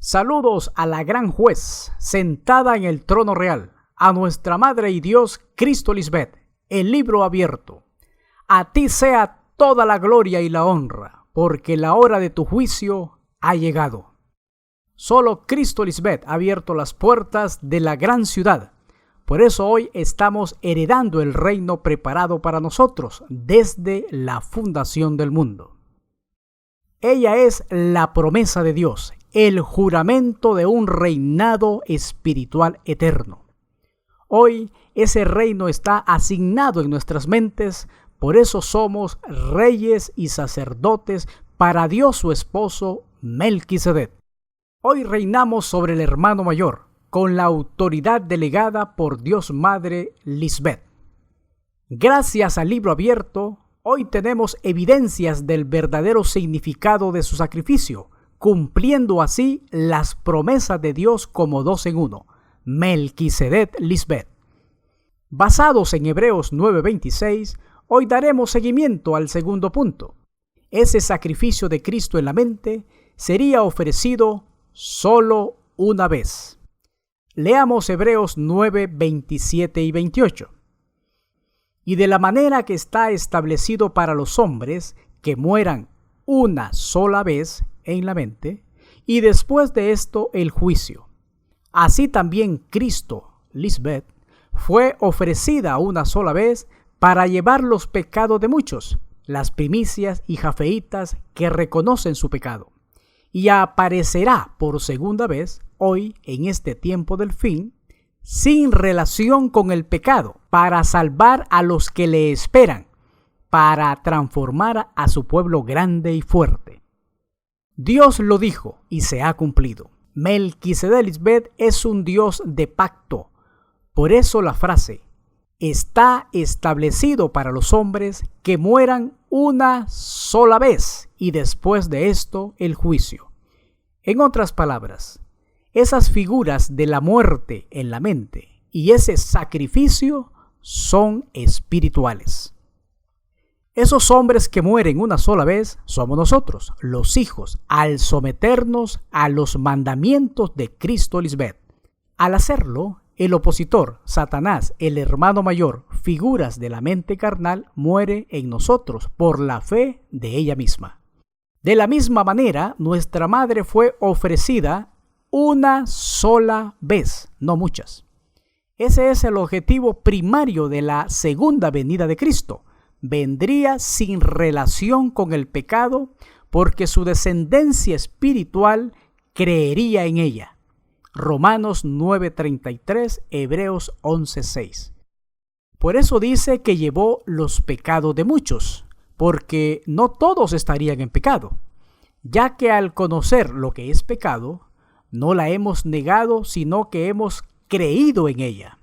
Saludos a la gran juez, sentada en el trono real, a nuestra Madre y Dios, Cristo Lisbeth, el libro abierto. A ti sea toda la gloria y la honra, porque la hora de tu juicio ha llegado. Solo Cristo Lisbeth ha abierto las puertas de la gran ciudad. Por eso hoy estamos heredando el reino preparado para nosotros desde la fundación del mundo. Ella es la promesa de Dios, el juramento de un reinado espiritual eterno. Hoy ese reino está asignado en nuestras mentes, por eso somos reyes y sacerdotes para Dios su esposo Melquisedec. Hoy reinamos sobre el hermano mayor, con la autoridad delegada por Dios Madre Lisbeth. Gracias al libro abierto, hoy tenemos evidencias del verdadero significado de su sacrificio, cumpliendo así las promesas de Dios como dos en uno, Melquisedec Lisbeth. Basados en Hebreos 9:26, hoy daremos seguimiento al segundo punto. Ese sacrificio de Cristo en la mente sería ofrecido solo una vez. Leamos Hebreos 9:27 y 28. Y de la manera que está establecido para los hombres que mueran una sola vez en la mente, y después de esto el juicio. Así también Cristo, Lisbeth, fue ofrecida una sola vez para llevar los pecados de muchos, las primicias y jafeitas que reconocen su pecado, y aparecerá por segunda vez hoy en este tiempo del fin, sin relación con el pecado, para salvar a los que le esperan, para transformar a su pueblo grande y fuerte. Dios lo dijo y se ha cumplido. Melquisedec Lisbeth es un Dios de pacto. Por eso la frase, está establecido para los hombres que mueran una sola vez y después de esto el juicio. En otras palabras, esas figuras de la muerte en la mente y ese sacrificio son espirituales. Esos hombres que mueren una sola vez somos nosotros, los hijos, al someternos a los mandamientos de Cristo Lisbeth. Al hacerlo, el opositor, Satanás, el hermano mayor, figuras de la mente carnal, muere en nosotros por la fe de ella misma. De la misma manera, nuestra madre fue ofrecida una sola vez, no muchas. Ese es el objetivo primario de la segunda venida de Cristo. Vendría sin relación con el pecado porque su descendencia espiritual creería en ella. Romanos 9:33, Hebreos 11:6. Por eso dice que llevó los pecados de muchos, porque no todos estarían en pecado, ya que al conocer lo que es pecado, no la hemos negado, sino que hemos creído en ella.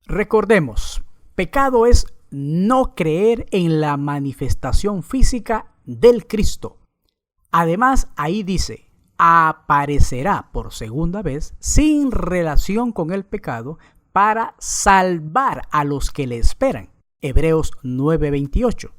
Recordemos, pecado es no creer en la manifestación física del Cristo. Además, ahí dice, aparecerá por segunda vez sin relación con el pecado para salvar a los que le esperan. Hebreos 9:28.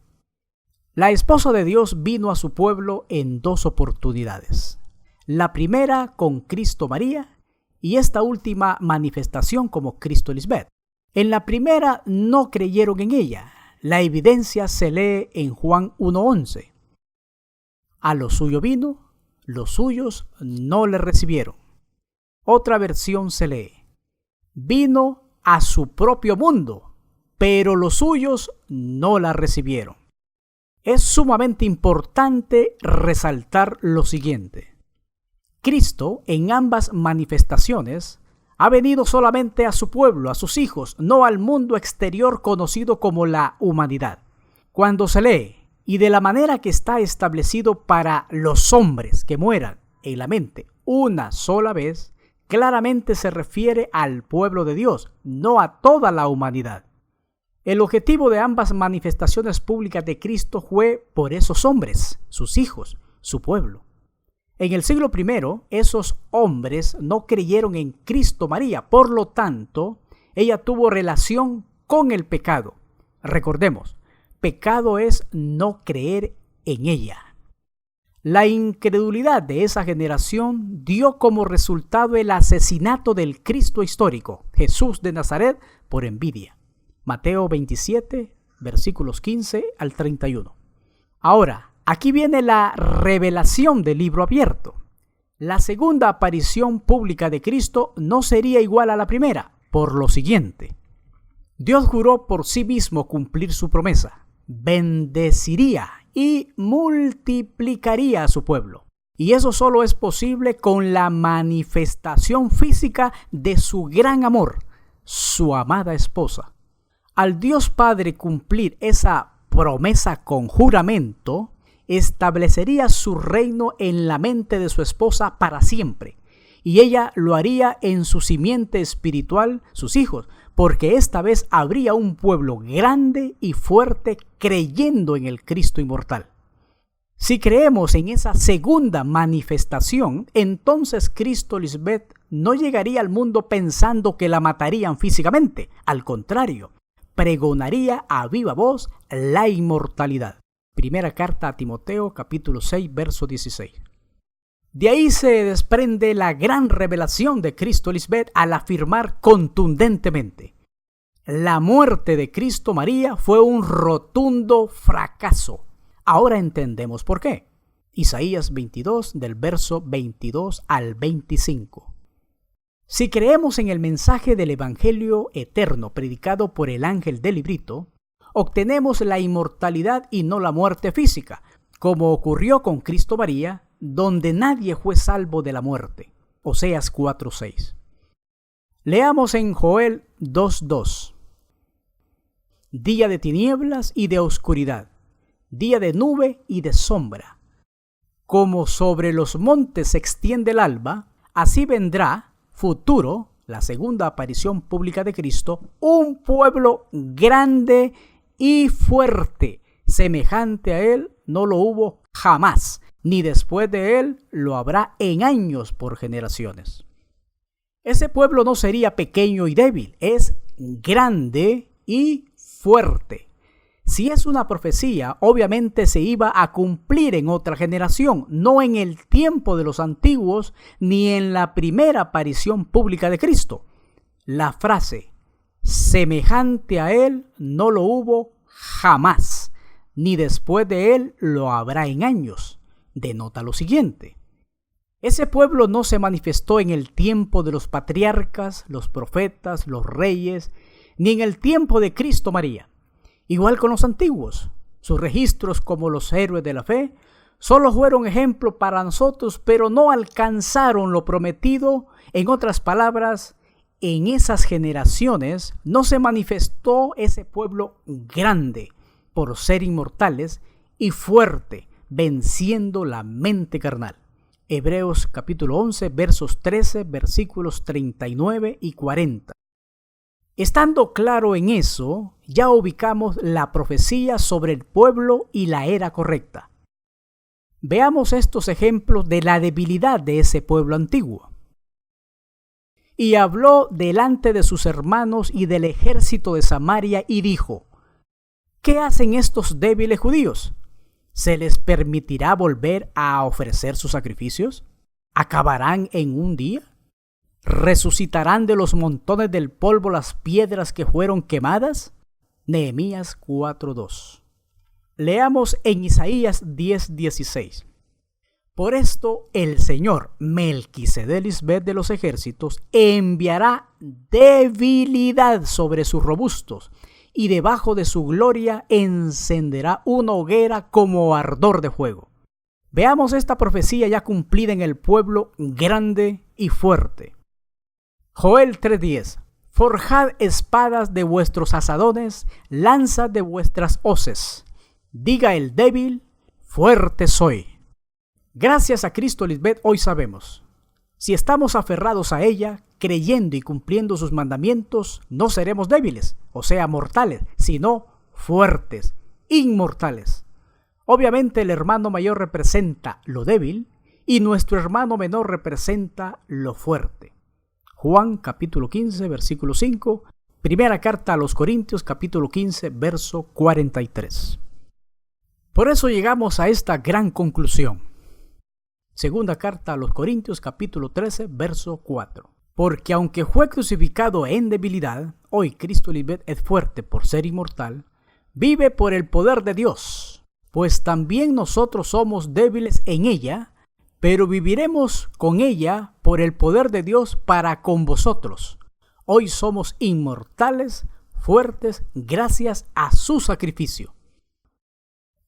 La esposa de Dios vino a su pueblo en dos oportunidades. La primera con Cristo María y esta última manifestación como Cristo Lisbeth. En la primera no creyeron en ella. La evidencia se lee en Juan 1:11. A lo suyo vino, los suyos no le recibieron. Otra versión se lee, vino a su propio mundo, pero los suyos no la recibieron. Es sumamente importante resaltar lo siguiente. Cristo en ambas manifestaciones ha venido solamente a su pueblo, a sus hijos, no al mundo exterior conocido como la humanidad. Cuando se lee, y de la manera que está establecido para los hombres que mueran en la mente una sola vez, claramente se refiere al pueblo de Dios, no a toda la humanidad. El objetivo de ambas manifestaciones públicas de Cristo fue por esos hombres, sus hijos, su pueblo. En el siglo I, esos hombres no creyeron en Cristo María, por lo tanto, ella tuvo relación con el pecado. Recordemos, pecado es no creer en ella. La incredulidad de esa generación dio como resultado el asesinato del Cristo histórico, Jesús de Nazaret, por envidia. Mateo 27, versículos 15 al 31. Ahora, aquí viene la revelación del libro abierto. La segunda aparición pública de Cristo no sería igual a la primera, por lo siguiente. Dios juró por sí mismo cumplir su promesa. Bendeciría y multiplicaría a su pueblo. Y eso solo es posible con la manifestación física de su gran amor, su amada esposa. Al Dios Padre cumplir esa promesa con juramento, establecería su reino en la mente de su esposa para siempre. Y ella lo haría en su simiente espiritual, sus hijos, porque esta vez habría un pueblo grande y fuerte creyendo en el Cristo inmortal. Si creemos en esa segunda manifestación, entonces Cristo Lisbeth no llegaría al mundo pensando que la matarían físicamente. Al contrario, pregonaría a viva voz la inmortalidad. Primera carta a Timoteo, capítulo 6, verso 16. De ahí se desprende la gran revelación de Cristo Lisbeth al afirmar contundentemente: la muerte de Cristo María fue un rotundo fracaso. Ahora entendemos por qué. Isaías 22, del verso 22 al 25. Si creemos en el mensaje del Evangelio eterno predicado por el ángel del librito, obtenemos la inmortalidad y no la muerte física, como ocurrió con Cristo María, donde nadie fue salvo de la muerte. Oseas 4:6. Leamos en Joel 2:2. Día de tinieblas y de oscuridad, día de nube y de sombra. Como sobre los montes se extiende el alba, así vendrá, futuro, la segunda aparición pública de Cristo, un pueblo grande y fuerte. Semejante a él no lo hubo jamás, ni después de él lo habrá en años por generaciones. Ese pueblo no sería pequeño y débil, es grande y fuerte. Si es una profecía, obviamente se iba a cumplir en otra generación, no en el tiempo de los antiguos, ni en la primera aparición pública de Cristo. La frase, semejante a él no lo hubo jamás, ni después de él lo habrá en años, denota lo siguiente: ese pueblo no se manifestó en el tiempo de los patriarcas, los profetas, los reyes, ni en el tiempo de Cristo María. Igual con los antiguos, sus registros como los héroes de la fe solo fueron ejemplo para nosotros, pero no alcanzaron lo prometido. En otras palabras, en esas generaciones no se manifestó ese pueblo grande por ser inmortales y fuerte, venciendo la mente carnal. Hebreos capítulo 11, versos 13, versículos 39 y 40. Estando claro en eso, ya ubicamos la profecía sobre el pueblo y la era correcta. Veamos estos ejemplos de la debilidad de ese pueblo antiguo. Y habló delante de sus hermanos y del ejército de Samaria y dijo: ¿qué hacen estos débiles judíos? ¿Se les permitirá volver a ofrecer sus sacrificios? ¿Acabarán en un día? ¿Resucitarán de los montones del polvo las piedras que fueron quemadas? Nehemías 4:2. Leamos en Isaías 10:16. Por esto el Señor, Melquisedec Lisbeth de los ejércitos, enviará debilidad sobre sus robustos, y debajo de su gloria encenderá una hoguera como ardor de fuego. Veamos esta profecía ya cumplida en el pueblo grande y fuerte. Joel 3:10. Forjad espadas de vuestros asadones, lanzas de vuestras hoces. Diga el débil, fuerte soy. Gracias a Cristo Lisbeth hoy sabemos: si estamos aferrados a ella, creyendo y cumpliendo sus mandamientos, no seremos débiles, o sea, mortales, sino fuertes, inmortales. Obviamente el hermano mayor representa lo débil y nuestro hermano menor representa lo fuerte. Juan capítulo 15, versículo 5, primera carta a los Corintios capítulo 15, verso 43. Por eso llegamos a esta gran conclusión. Segunda carta a los Corintios, capítulo 13, verso 4. Porque aunque fue crucificado en debilidad, hoy Cristo Lisbeth es fuerte por ser inmortal, vive por el poder de Dios, pues también nosotros somos débiles en ella, pero viviremos con ella por el poder de Dios para con vosotros. Hoy somos inmortales, fuertes, gracias a su sacrificio.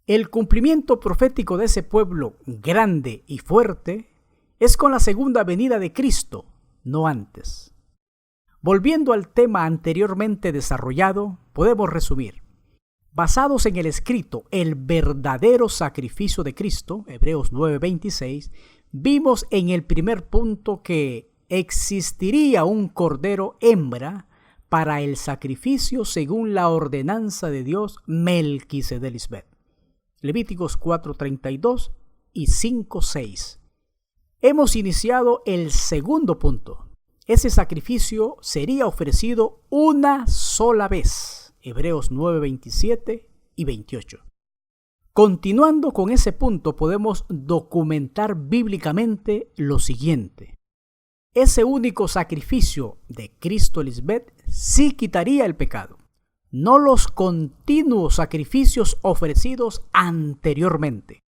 El cumplimiento profético de ese pueblo grande y fuerte es con la segunda venida de Cristo, no antes. Volviendo al tema anteriormente desarrollado, podemos resumir. Basados en el escrito El verdadero sacrificio de Cristo, Hebreos 9:26, vimos en el primer punto que existiría un cordero hembra para el sacrificio según la ordenanza de Dios Melquisedec Lisbeth. Levíticos 4:32 y 5:6. Hemos iniciado el segundo punto. Ese sacrificio sería ofrecido una sola vez. Hebreos 9:27 y 28. Continuando con ese punto, podemos documentar bíblicamente lo siguiente. Ese único sacrificio de Cristo Lisbeth sí quitaría el pecado, no los continuos sacrificios ofrecidos anteriormente.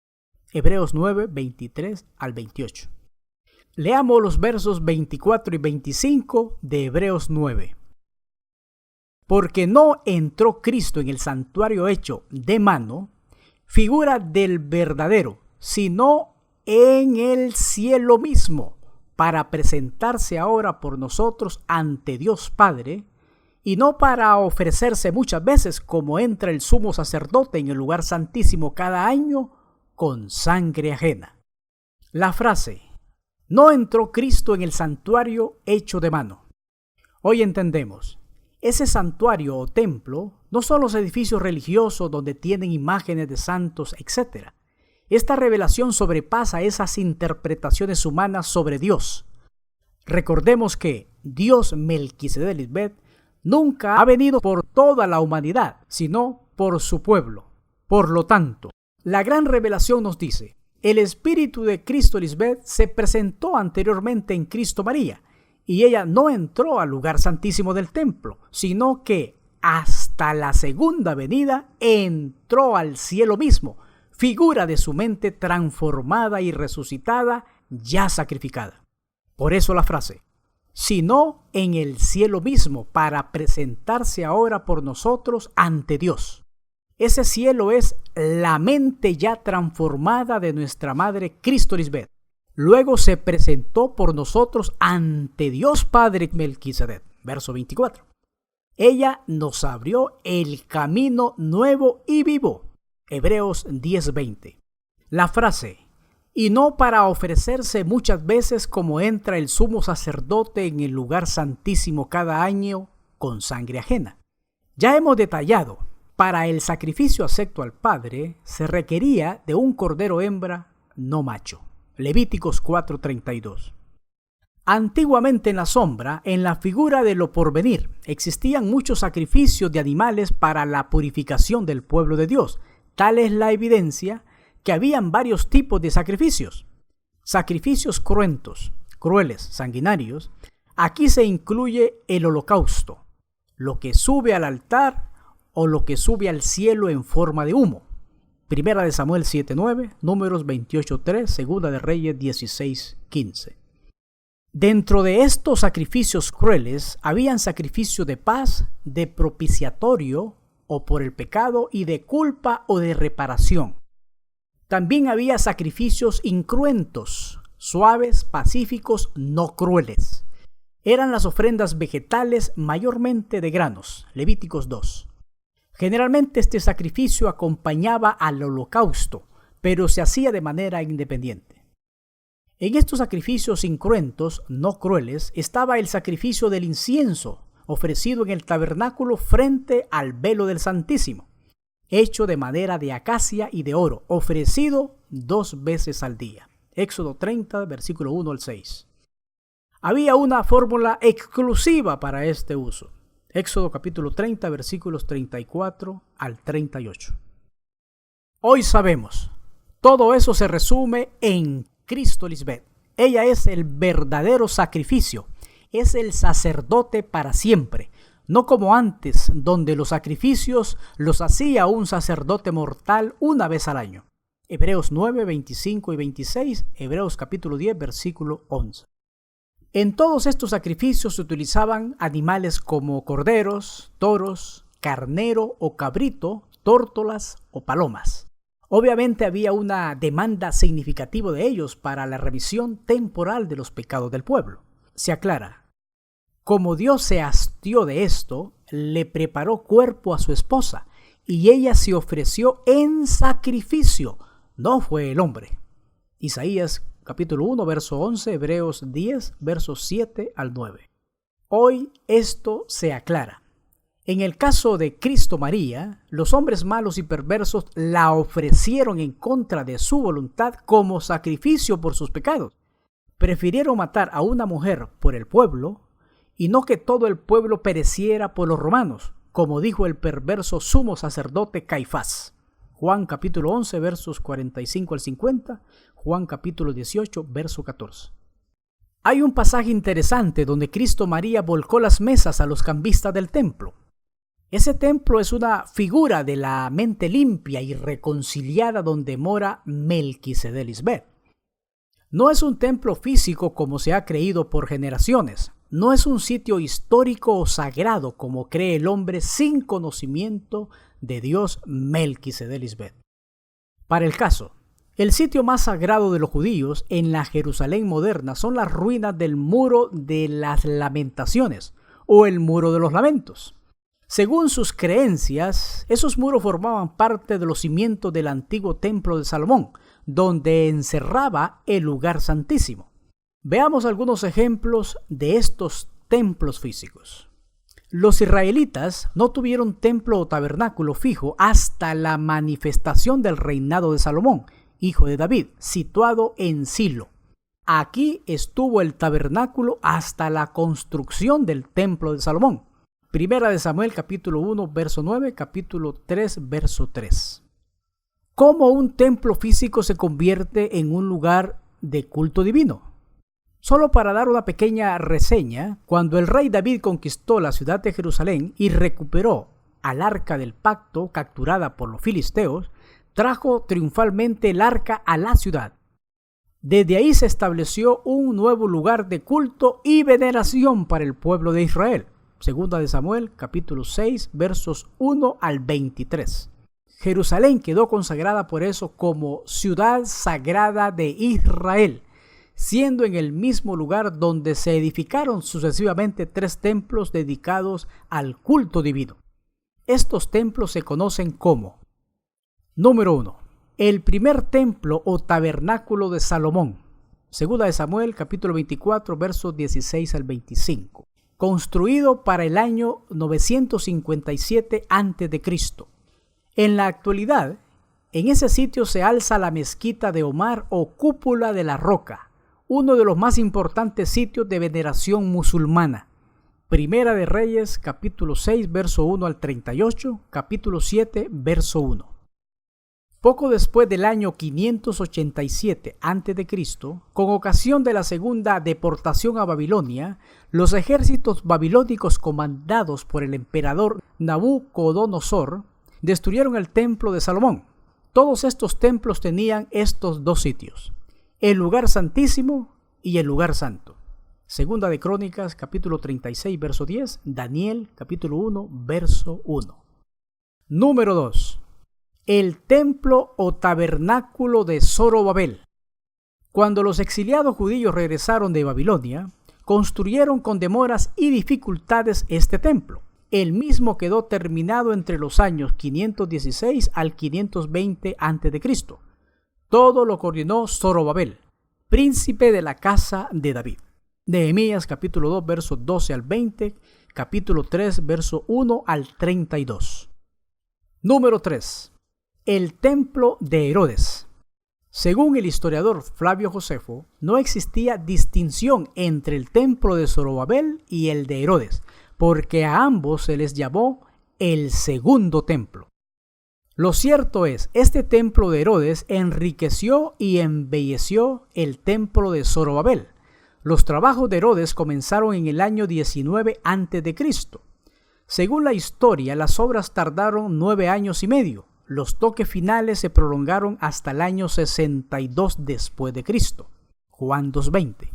Hebreos 9:23 al 28. Leamos los versos 24 y 25 de Hebreos 9. Porque no entró Cristo en el santuario hecho de mano, figura del verdadero, sino en el cielo mismo, para presentarse ahora por nosotros ante Dios Padre, y no para ofrecerse muchas veces como entra el sumo sacerdote en el lugar santísimo cada año con sangre ajena. La frase no entró Cristo en el santuario hecho de mano. Hoy entendemos, ese santuario o templo no son los edificios religiosos donde tienen imágenes de santos, etc. Esta revelación sobrepasa esas interpretaciones humanas sobre Dios. Recordemos que Dios Melquisedec Lisbeth nunca ha venido por toda la humanidad, sino por su pueblo. Por lo tanto, la gran revelación nos dice, el Espíritu de Cristo Lisbeth se presentó anteriormente en Cristo María, y ella no entró al lugar santísimo del templo, sino que hasta la segunda venida entró al cielo mismo, figura de su mente transformada y resucitada, ya sacrificada. Por eso la frase, sino en el cielo mismo, para presentarse ahora por nosotros ante Dios. Ese cielo es la mente ya transformada de nuestra Madre Cristo Lisbeth. Luego se presentó por nosotros ante Dios Padre Melquisedec. Verso 24. Ella nos abrió el camino nuevo y vivo. Hebreos 10:20. La frase, y no para ofrecerse muchas veces como entra el sumo sacerdote en el lugar santísimo cada año con sangre ajena. Ya hemos detallado, para el sacrificio acepto al Padre se requería de un cordero hembra no macho. Levíticos 4:32. Antiguamente en la sombra, en la figura de lo porvenir, existían muchos sacrificios de animales para la purificación del pueblo de Dios. Tal es la evidencia que habían varios tipos de sacrificios. Sacrificios cruentos, crueles, sanguinarios. Aquí se incluye el holocausto, lo que sube al altar o lo que sube al cielo en forma de humo. Primera de Samuel 7:9, Números 28:3, Segunda de Reyes 16:15. Dentro de estos sacrificios crueles habían sacrificio de paz, de propiciatorio o por el pecado y de culpa o de reparación. También había sacrificios incruentos, suaves, pacíficos, no crueles. Eran las ofrendas vegetales mayormente de granos. Levíticos 2. Generalmente este sacrificio acompañaba al holocausto, pero se hacía de manera independiente. En estos sacrificios incruentos, no crueles, estaba el sacrificio del incienso, ofrecido en el tabernáculo frente al velo del Santísimo, hecho de madera de acacia y de oro, ofrecido 2 veces al día. Éxodo 30, versículo 1 al 6. Había una fórmula exclusiva para este uso. Éxodo capítulo 30, versículos 34 al 38. Hoy sabemos, todo eso se resume en Cristo Lisbeth. Ella es el verdadero sacrificio, es el sacerdote para siempre, no como antes, donde los sacrificios los hacía un sacerdote mortal una vez al año. Hebreos 9, 25 y 26, Hebreos capítulo 10, versículo 11. En todos estos sacrificios se utilizaban animales como corderos, toros, carnero o cabrito, tórtolas o palomas. Obviamente había una demanda significativa de ellos para la remisión temporal de los pecados del pueblo. Se aclara, como Dios se hastió de esto, le preparó cuerpo a su esposa, y ella se ofreció en sacrificio, no fue el hombre. Isaías capítulo 1, verso 11, Hebreos 10, versos 7 al 9. Hoy esto se aclara. En el caso de Cristo María, los hombres malos y perversos la ofrecieron en contra de su voluntad como sacrificio por sus pecados. Prefirieron matar a una mujer por el pueblo y no que todo el pueblo pereciera por los romanos, como dijo el perverso sumo sacerdote Caifás. Juan capítulo 11, versos 45 al 50, Juan capítulo 18, verso 14. Hay un pasaje interesante donde Cristo María volcó las mesas a los cambistas del templo. Ese templo es una figura de la mente limpia y reconciliada donde mora Melquisedec Lisbeth. No es un templo físico como se ha creído por generaciones. No es un sitio histórico o sagrado como cree el hombre sin conocimiento de Dios Melquisedec Lisbeth. Para el caso, el sitio más sagrado de los judíos en la Jerusalén moderna son las ruinas del Muro de las Lamentaciones o el Muro de los Lamentos. Según sus creencias, esos muros formaban parte de los cimientos del antiguo templo de Salomón, donde encerraba el lugar santísimo. Veamos algunos ejemplos de estos templos físicos. Los israelitas no tuvieron templo o tabernáculo fijo hasta la manifestación del reinado de Salomón, hijo de David, situado en Silo. Aquí estuvo el tabernáculo hasta la construcción del templo de Salomón. Primera de Samuel capítulo 1 verso 9, capítulo 3 verso 3. ¿Cómo un templo físico se convierte en un lugar de culto divino? Solo para dar una pequeña reseña, cuando el rey David conquistó la ciudad de Jerusalén y recuperó al arca del pacto capturada por los filisteos, trajo triunfalmente el arca a la ciudad. Desde ahí se estableció un nuevo lugar de culto y veneración para el pueblo de Israel. Segunda de Samuel, capítulo 6, versos 1 al 23. Jerusalén quedó consagrada por eso como ciudad sagrada de Israel, siendo en el mismo lugar donde se edificaron sucesivamente 3 templos dedicados al culto divino. Estos templos se conocen como: número 1. El primer templo o tabernáculo de Salomón. Segunda de Samuel, capítulo 24, versos 16 al 25. Construido para el año 957 a.C. En la actualidad, en ese sitio se alza la mezquita de Omar o cúpula de la roca, uno de los más importantes sitios de veneración musulmana. Primera de Reyes, capítulo 6, verso 1 al 38, capítulo 7, verso 1. Poco después del año 587 a.C., con ocasión de la segunda deportación a Babilonia, los ejércitos babilónicos comandados por el emperador Nabucodonosor destruyeron el templo de Salomón. Todos estos templos tenían estos 2 sitios: el lugar santísimo y el lugar santo. Segunda de Crónicas, capítulo 36, verso 10, Daniel, capítulo 1, verso 1. Número 2. El templo o tabernáculo de Zorobabel. Cuando los exiliados judíos regresaron de Babilonia, construyeron con demoras y dificultades este templo. El mismo quedó terminado entre los años 516 al 520 a.C. Todo lo coordinó Zorobabel, príncipe de la casa de David. Nehemías capítulo 2, versos 12 al 20, capítulo 3, verso 1 al 32. Número 3. El templo de Herodes. Según el historiador Flavio Josefo, no existía distinción entre el templo de Zorobabel y el de Herodes, porque a ambos se les llamó el segundo templo. Lo cierto es, este templo de Herodes enriqueció y embelleció el templo de Zorobabel. Los trabajos de Herodes comenzaron en el año 19 a.C. Según la historia, las obras tardaron 9 años y medio. Los toques finales se prolongaron hasta el año 62 después de Cristo. Juan 2:20.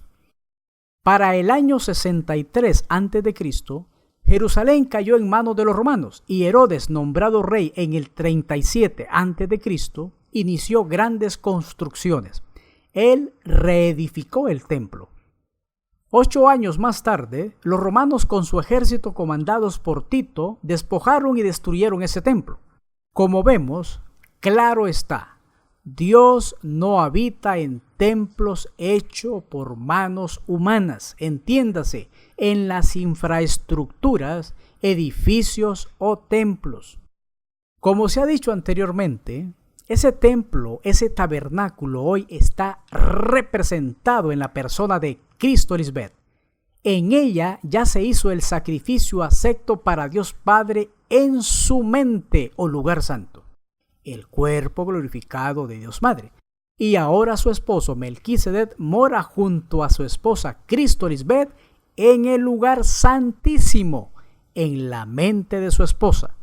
Para el año 63 a.C., Jerusalén cayó en manos de los romanos y Herodes, nombrado rey en el 37 a.C., inició grandes construcciones. Él reedificó el templo. 8 años más tarde, los romanos con su ejército comandados por Tito despojaron y destruyeron ese templo. Como vemos, claro está, Dios no habita en templos hechos por manos humanas, entiéndase, en las infraestructuras, edificios o templos. Como se ha dicho anteriormente, ese templo, ese tabernáculo hoy está representado en la persona de Cristo Lisbeth. En ella ya se hizo el sacrificio acepto para Dios Padre en su mente o lugar santo, el cuerpo glorificado de Dios Madre. Y ahora su esposo Melquisedec mora junto a su esposa Cristo Lisbeth en el lugar santísimo, en la mente de su esposa.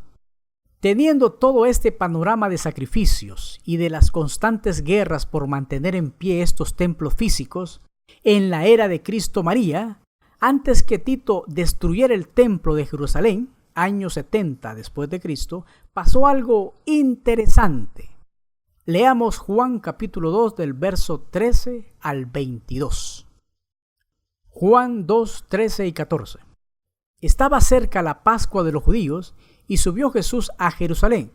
Teniendo todo este panorama de sacrificios y de las constantes guerras por mantener en pie estos templos físicos, en la era de Cristo María, antes que Tito destruyera el templo de Jerusalén, año 70 después de Cristo, pasó algo interesante. Leamos Juan capítulo 2 del verso 13 al 22. Juan 2, 13 y 14. Estaba cerca la Pascua de los judíos y subió Jesús a Jerusalén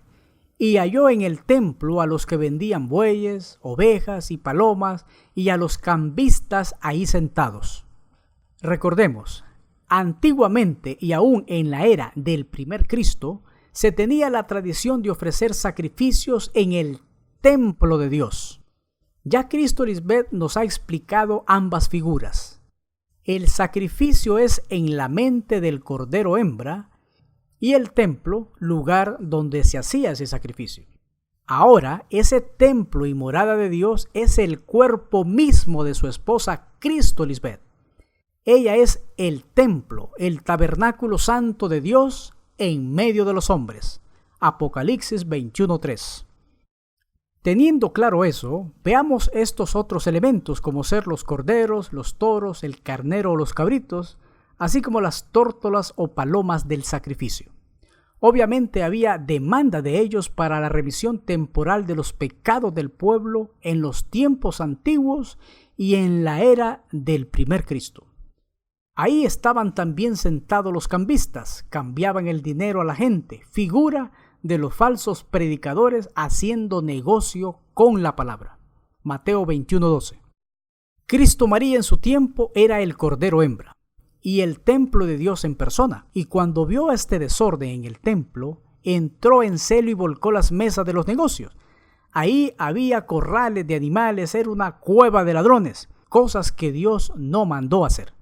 y halló en el templo a los que vendían bueyes, ovejas y palomas y a los cambistas ahí sentados. Recordemos, antiguamente y aún en la era del primer Cristo, se tenía la tradición de ofrecer sacrificios en el templo de Dios. Ya Cristo Lisbeth nos ha explicado ambas figuras. El sacrificio es en la mente del cordero hembra y el templo, lugar donde se hacía ese sacrificio. Ahora, ese templo y morada de Dios es el cuerpo mismo de su esposa Cristo Lisbeth. Ella es el templo, el tabernáculo santo de Dios en medio de los hombres. Apocalipsis 21:3. Teniendo claro eso, veamos estos otros elementos como ser los corderos, los toros, el carnero o los cabritos, así como las tórtolas o palomas del sacrificio. Obviamente había demanda de ellos para la remisión temporal de los pecados del pueblo en los tiempos antiguos y en la era del primer Cristo. Ahí estaban también sentados los cambistas, cambiaban el dinero a la gente, figura de los falsos predicadores haciendo negocio con la palabra. Mateo 21:12. Cristo María en su tiempo era el cordero hembra y el templo de Dios en persona, y cuando vio este desorden en el templo, entró en celo y volcó las mesas de los negocios. Ahí había corrales de animales, era una cueva de ladrones, cosas que Dios no mandó hacer.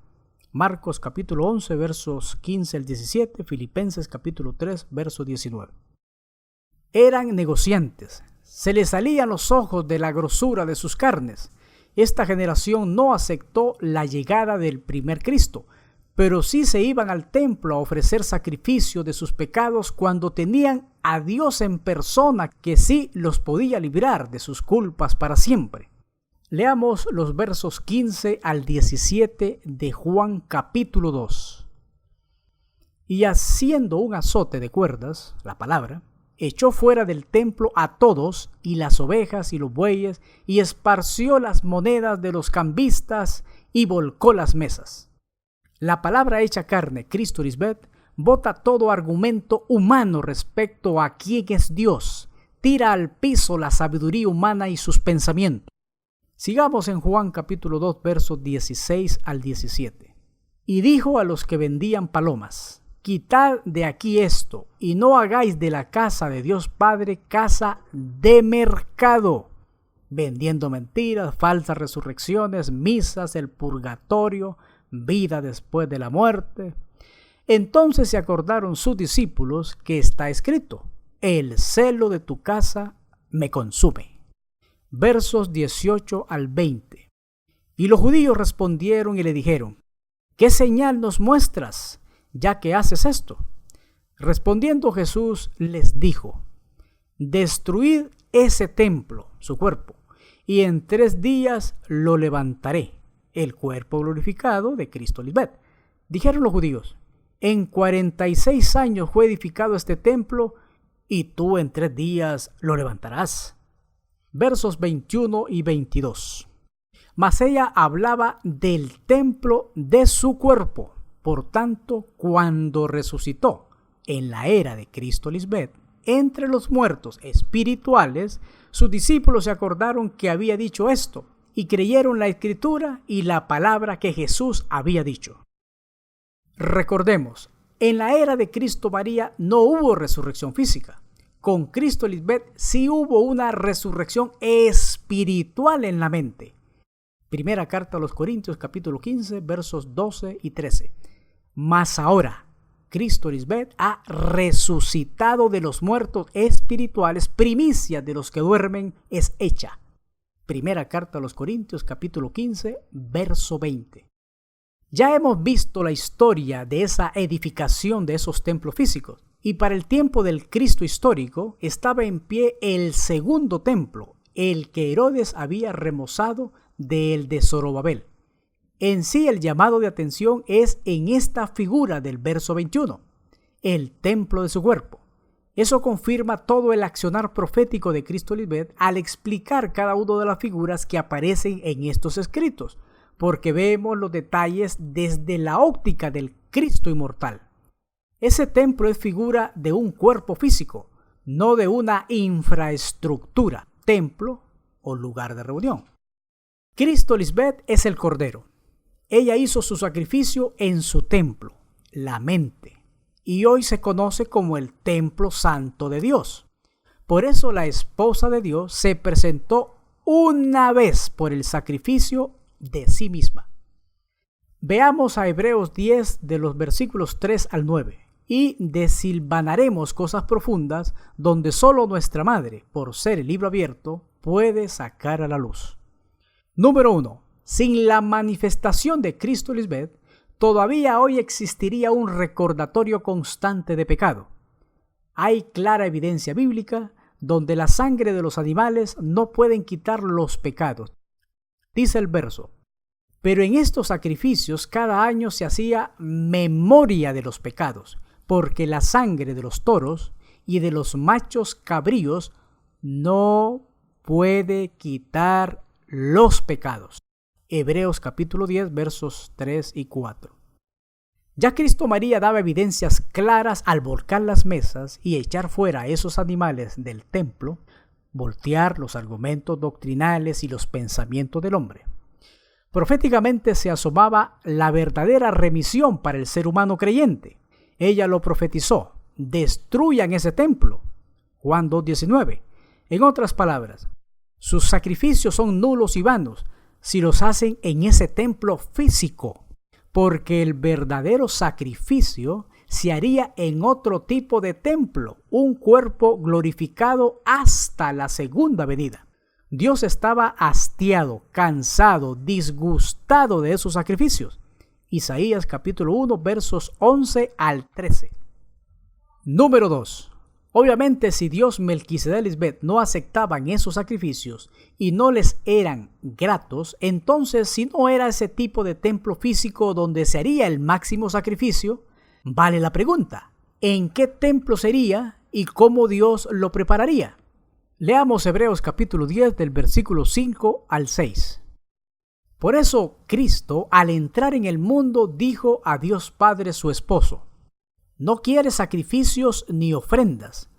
Marcos capítulo 11 versos 15 al 17, Filipenses capítulo 3 verso 19. Eran negociantes, se les salían los ojos de la grosura de sus carnes. Esta generación no aceptó la llegada del primer Cristo, pero sí se iban al templo a ofrecer sacrificio de sus pecados cuando tenían a Dios en persona que sí los podía librar de sus culpas para siempre. Leamos los versos 15 al 17 de Juan capítulo 2. Y haciendo un azote de cuerdas, la palabra, echó fuera del templo a todos y las ovejas y los bueyes y esparció las monedas de los cambistas y volcó las mesas. La palabra hecha carne, Cristo Lisbeth, bota todo argumento humano respecto a quién es Dios, tira al piso la sabiduría humana y sus pensamientos. Sigamos en Juan capítulo 2 versos 16 al 17. Y dijo a los que vendían palomas: quitad de aquí esto, y no hagáis de la casa de Dios Padre casa de mercado, vendiendo mentiras, falsas resurrecciones, misas, el purgatorio, vida después de la muerte. Entonces se acordaron sus discípulos que está escrito: el celo de tu casa me consume. Versos 18 al 20. Y los judíos respondieron y le dijeron: ¿qué señal nos muestras, ya que haces esto? Respondiendo Jesús les dijo: destruid ese templo, su cuerpo, y en 3 días lo levantaré, el cuerpo glorificado de Cristo Lisbeth. Dijeron los judíos: en 46 años fue edificado este templo, y tú en 3 días lo levantarás. Versos 21 y 22. Mas ella hablaba del templo de su cuerpo. Por tanto, cuando resucitó en la era de Cristo Lisbeth, entre los muertos espirituales, sus discípulos se acordaron que había dicho esto, y creyeron la escritura y la palabra que Jesús había dicho. Recordemos, en la era de Cristo María no hubo resurrección física. Con Cristo Lisbeth sí hubo una resurrección espiritual en la mente. Primera carta a los Corintios, capítulo 15, versos 12 y 13. Mas ahora, Cristo Lisbeth ha resucitado de los muertos espirituales, primicia de los que duermen es hecha. Primera carta a los Corintios, capítulo 15, verso 20. Ya hemos visto la historia de esa edificación de esos templos físicos, y para el tiempo del Cristo histórico estaba en pie el segundo templo, el que Herodes había remozado del de Zorobabel. En sí el llamado de atención es en esta figura del verso 21, el templo de su cuerpo. Eso confirma todo el accionar profético de Cristo Lisbeth al explicar cada una de las figuras que aparecen en estos escritos, porque vemos los detalles desde la óptica del Cristo inmortal. Ese templo es figura de un cuerpo físico, no de una infraestructura, templo o lugar de reunión. Cristo Lisbeth es el Cordero. Ella hizo su sacrificio en su templo, la mente, y hoy se conoce como el templo santo de Dios. Por eso la esposa de Dios se presentó una vez por el sacrificio de sí misma. Veamos a Hebreos 10 de los versículos 3 al 9 y desilvanaremos cosas profundas donde solo nuestra madre, por ser el libro abierto, puede sacar a la luz. Número 1. Sin la manifestación de Cristo Lisbeth, todavía hoy existiría un recordatorio constante de pecado. Hay clara evidencia bíblica donde la sangre de los animales no pueden quitar los pecados. Dice el verso: pero en estos sacrificios cada año se hacía memoria de los pecados, porque la sangre de los toros y de los machos cabríos no puede quitar los pecados. Hebreos capítulo 10, versos 3 y 4. Ya Cristo María daba evidencias claras al volcar las mesas y echar fuera a esos animales del templo, voltear los argumentos doctrinales y los pensamientos del hombre. Proféticamente se asomaba la verdadera remisión para el ser humano creyente. Ella lo profetizó: destruyan ese templo. Juan 2:19. En otras palabras, sus sacrificios son nulos y vanos si los hacen en ese templo físico, porque el verdadero sacrificio se haría en otro tipo de templo, un cuerpo glorificado hasta la segunda venida. Dios estaba hastiado, cansado, disgustado de esos sacrificios. Isaías capítulo 1, versos 11 al 13. Número 2. Obviamente, si Dios Melquisedec Lisbeth no aceptaban esos sacrificios y no les eran gratos, entonces si no era ese tipo de templo físico donde se haría el máximo sacrificio, vale la pregunta: ¿en qué templo sería y cómo Dios lo prepararía? Leamos Hebreos capítulo 10 del versículo 5 al 6. Por eso Cristo, al entrar en el mundo, dijo a Dios Padre su esposo: no quieres sacrificios ni ofrendas,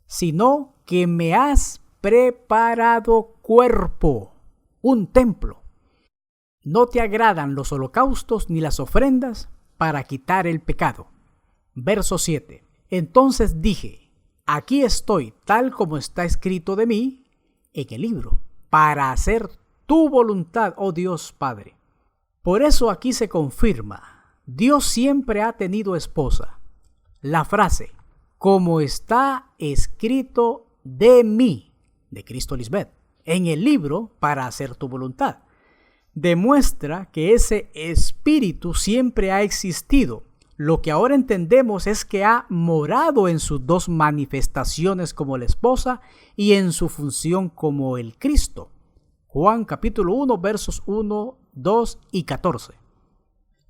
sino que me has preparado cuerpo, un templo. No te agradan los holocaustos ni las ofrendas para quitar el pecado. Verso 7. Entonces dije: aquí estoy, tal como está escrito de mí en el libro, para hacer tu voluntad, oh Dios Padre. Por eso aquí se confirma: Dios siempre ha tenido esposa. La frase como está escrito de mí, de Cristo Lisbeth, en el libro Para hacer tu voluntad. Demuestra que ese espíritu siempre ha existido. Lo que ahora entendemos es que ha morado en sus dos manifestaciones como la esposa y en su función como el Cristo. Juan capítulo 1 versos 1, 2 y 14.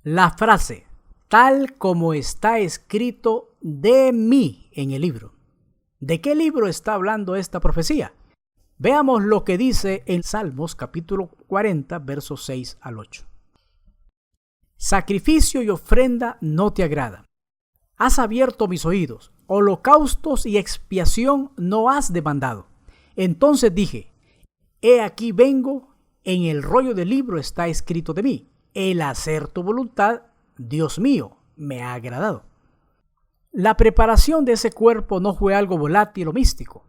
La frase, tal como está escrito de mí en el libro. ¿De qué libro está hablando esta profecía? Veamos lo que dice en Salmos capítulo 40 versos 6 al 8. Sacrificio y ofrenda no te agrada. Has abierto mis oídos, holocaustos y expiación no has demandado. Entonces dije, he aquí vengo, en el rollo del libro está escrito de mí. El hacer tu voluntad, Dios mío, me ha agradado. La preparación de ese cuerpo no fue algo volátil o místico.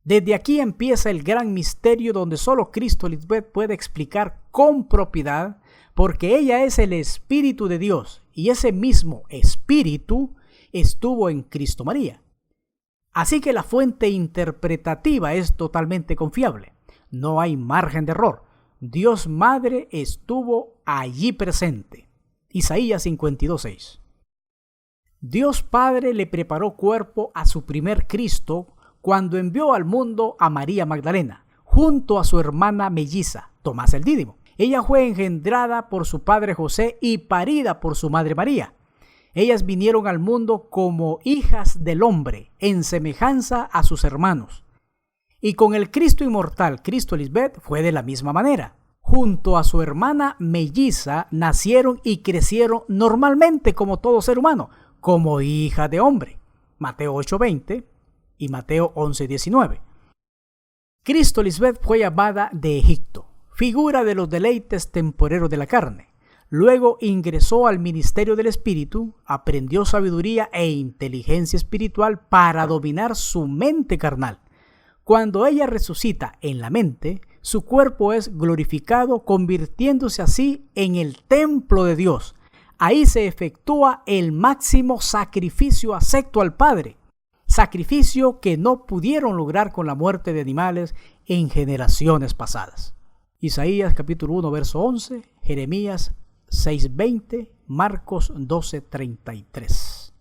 Desde aquí empieza el gran misterio donde solo Cristo Lisbeth puede explicar con propiedad, porque ella es el Espíritu de Dios y ese mismo Espíritu estuvo en Cristo María. Así que la fuente interpretativa es totalmente confiable. No hay margen de error. Dios Madre estuvo allí presente. Isaías 52:6. Dios Padre le preparó cuerpo a su primer Cristo cuando envió al mundo a María Magdalena, junto a su hermana melliza, Tomás el Dídimo. Ella fue engendrada por su padre José y parida por su madre María. Ellas vinieron al mundo como hijas del hombre, en semejanza a sus hermanos. Y con el Cristo inmortal, Cristo Lisbeth, fue de la misma manera. Junto a su hermana melliza nacieron y crecieron normalmente como todo ser humano, como hija de hombre. Mateo 8:20 y Mateo 11:19. Cristo Lisbeth fue llamada de Egipto, figura de los deleites temporeros de la carne. Luego ingresó al ministerio del Espíritu, aprendió sabiduría e inteligencia espiritual para dominar su mente carnal. Cuando ella resucita en la mente, su cuerpo es glorificado, convirtiéndose así en el templo de Dios. Ahí se efectúa el máximo sacrificio acepto al Padre, sacrificio que no pudieron lograr con la muerte de animales en generaciones pasadas. Isaías capítulo 1 verso 11, Jeremías 6:20, Marcos 12:33.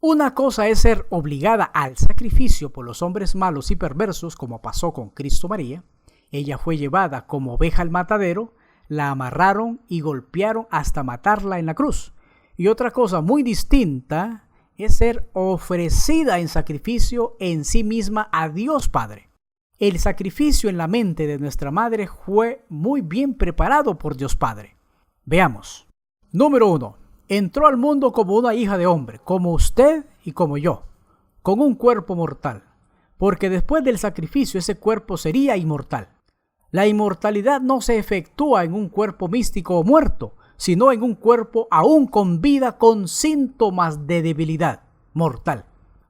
Una cosa es ser obligada al sacrificio por los hombres malos y perversos, como pasó con Cristo María. Ella fue llevada como oveja al matadero, la amarraron y golpearon hasta matarla en la cruz. Y otra cosa muy distinta es ser ofrecida en sacrificio en sí misma a Dios Padre. El sacrificio en la mente de nuestra madre fue muy bien preparado por Dios Padre. Veamos. Número 1. Entró al mundo como una hija de hombre, como usted y como yo, con un cuerpo mortal, porque después del sacrificio ese cuerpo sería inmortal. La inmortalidad no se efectúa en un cuerpo místico o muerto, sino en un cuerpo aún con vida con síntomas de debilidad mortal.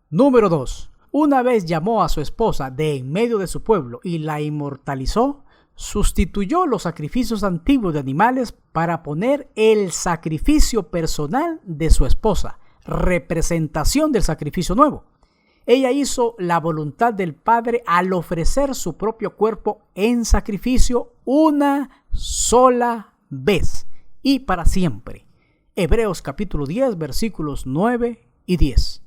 Número 2. Una vez llamó a su esposa de en medio de su pueblo y la inmortalizó, sustituyó los sacrificios antiguos de animales para poner el sacrificio personal de su esposa, representación del sacrificio nuevo. Ella hizo la voluntad del Padre al ofrecer su propio cuerpo en sacrificio una sola vez y para siempre. Hebreos capítulo 10 versículos 9 y 10.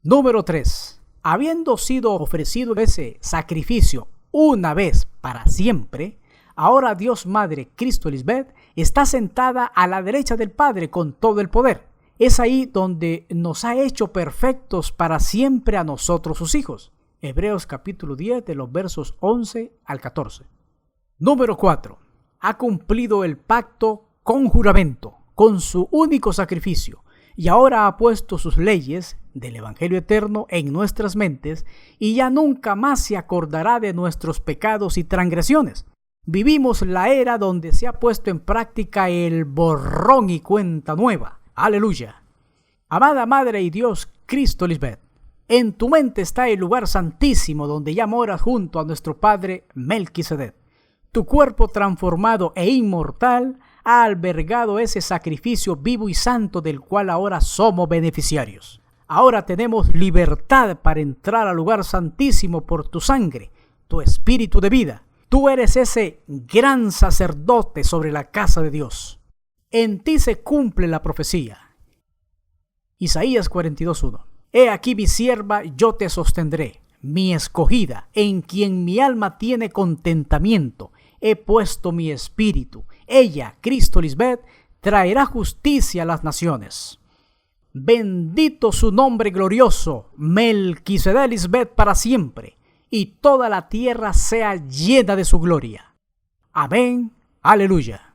Número 3. Habiendo sido ofrecido ese sacrificio una vez para siempre, ahora Dios Madre Cristo Lisbeth está sentada a la derecha del Padre con todo el poder. Es ahí donde nos ha hecho perfectos para siempre a nosotros sus hijos. Hebreos capítulo 10 de los versos 11 al 14. Número 4. Ha cumplido el pacto con juramento, con su único sacrificio, y ahora ha puesto sus leyes del Evangelio eterno en nuestras mentes y ya nunca más se acordará de nuestros pecados y transgresiones. Vivimos la era donde se ha puesto en práctica el borrón y cuenta nueva. ¡Aleluya! Amada Madre y Dios Cristo Lisbeth, en tu mente está el lugar santísimo donde ya moras junto a nuestro Padre Melquisedec. Tu cuerpo transformado e inmortal ha albergado ese sacrificio vivo y santo del cual ahora somos beneficiarios. Ahora tenemos libertad para entrar al lugar santísimo por tu sangre, tu espíritu de vida. Tú eres ese gran sacerdote sobre la casa de Dios. En ti se cumple la profecía. Isaías 42:1. He aquí mi sierva, yo te sostendré, mi escogida, en quien mi alma tiene contentamiento. He puesto mi espíritu. Ella, Cristo Lisbeth, traerá justicia a las naciones. Bendito su nombre glorioso, Melquisedec Lisbeth para siempre, y toda la tierra sea llena de su gloria. Amén. Aleluya.